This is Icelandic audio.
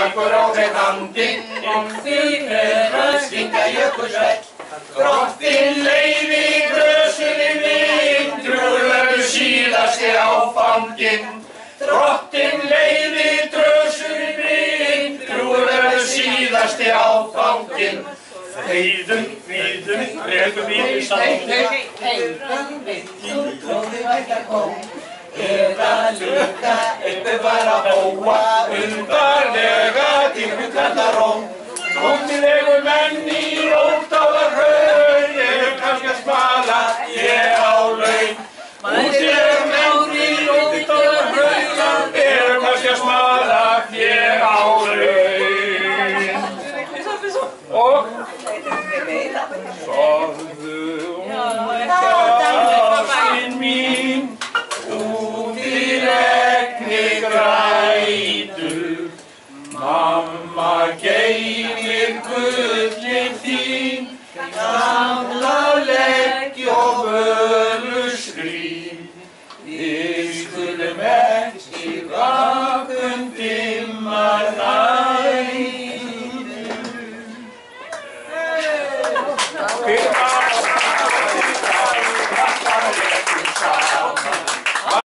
Akkur á þeir handi, því skynja jökulsvell. Drottinn leiði grösunni minn, drúglegur síðasti áfanginn. Drottinn leiði grösunni minn, drúglegur síðasti áfanginn. Heiðum, rekum við í saltum. Heiðum við, tróði væta kóng. Eða líka eitthvað var að bóa, undarlega tímum kallar róm. Óttilegu menn í Róftálarhraun, kannski að smala ég á laun. Óttilegu menn í Róftálarhraun, kannski að smala ég á laun. Og sofðu ástin mín, út í regni grætur. Mamma geymir gullin þín, gamla legg og völusrím. Við skulum ekki vakum dimmar nætur.